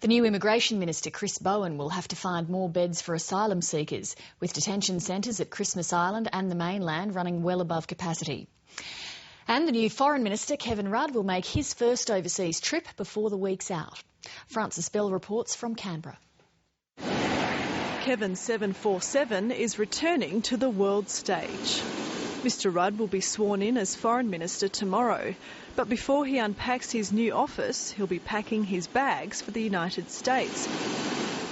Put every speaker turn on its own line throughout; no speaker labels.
The new Immigration Minister, Chris Bowen, will have to find more beds for asylum seekers, with detention centres at Christmas Island and the mainland running well above capacity. And the new Foreign Minister, Kevin Rudd, will make his first overseas trip before the week's out. Frances Bell reports from Canberra.
Kevin 747 is returning to the world stage. Mr Rudd will be sworn in as Foreign Minister tomorrow, but before he unpacks his new office, he'll be packing his bags for the United States.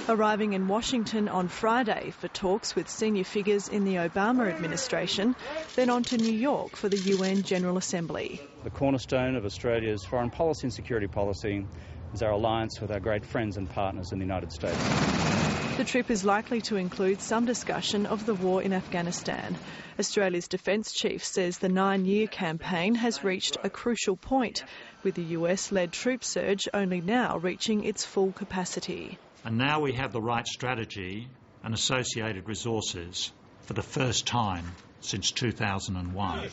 Arriving in Washington on Friday for talks with senior figures in the Obama administration, then on to New York for the UN General Assembly.
The cornerstone of Australia's foreign policy and security policy is our alliance with our great friends and partners in the United States.
The trip is likely to include some discussion of the war in Afghanistan. Australia's Defence Chief says the 9-year campaign has reached a crucial point, with the US-led troop surge only now reaching its full capacity.
And now we have the right strategy and associated resources for the first time since 2001.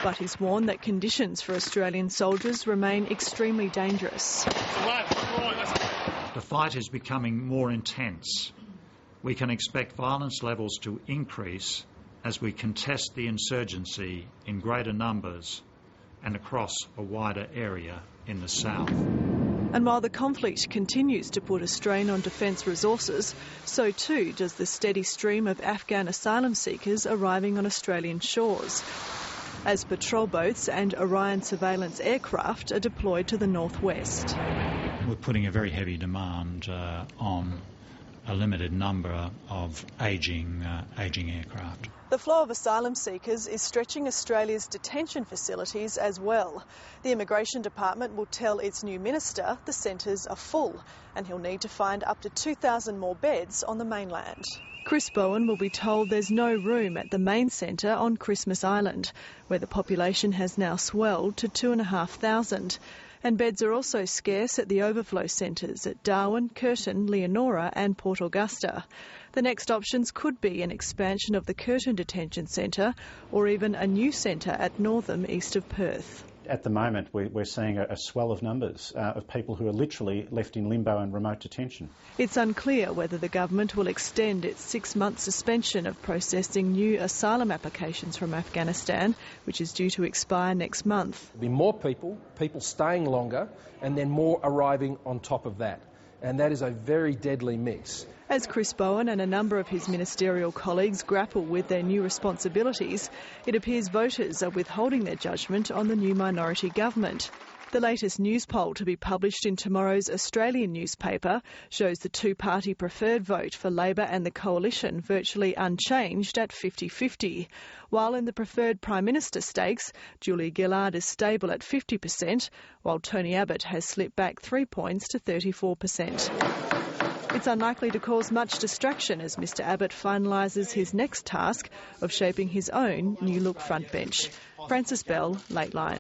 But he's warned that conditions for Australian soldiers remain extremely dangerous.
The fight is becoming more intense. We can expect violence levels to increase as we contest the insurgency in greater numbers and across a wider area in the south.
And while the conflict continues to put a strain on defence resources, so too does the steady stream of Afghan asylum seekers arriving on Australian shores, as patrol boats and Orion surveillance aircraft are deployed to the northwest.
We're putting a very heavy demand on a limited number of ageing aircraft.
The flow of asylum seekers is stretching Australia's detention facilities as well. The Immigration Department will tell its new minister the centres are full, and he'll need to find up to 2,000 more beds on the mainland. Chris Bowen will be told there's no room at the main centre on Christmas Island, where the population has now swelled to 2,500. And beds are also scarce at the overflow centres at Darwin, Curtin, Leonora and Port Augusta. The next options could be an expansion of the Curtin Detention Centre or even a new centre at Northam, east of Perth.
At the moment, we're seeing a swell of numbers of people who are literally left in limbo and remote detention.
It's unclear whether the government will extend its 6-month suspension of processing new asylum applications from Afghanistan, which is due to expire next month.
There'll be more people staying longer, and then more arriving on top of that. And that is a very deadly mix.
As Chris Bowen and a number of his ministerial colleagues grapple with their new responsibilities, it appears voters are withholding their judgment on the new minority government. The latest news poll to be published in tomorrow's Australian newspaper shows the two-party preferred vote for Labor and the Coalition virtually unchanged at 50-50, while in the preferred Prime Minister stakes, Julia Gillard is stable at 50%, while Tony Abbott has slipped back 3 points to 34%. It's unlikely to cause much distraction as Mr Abbott finalises his next task of shaping his own new-look frontbench. Frances Bell, Lateline.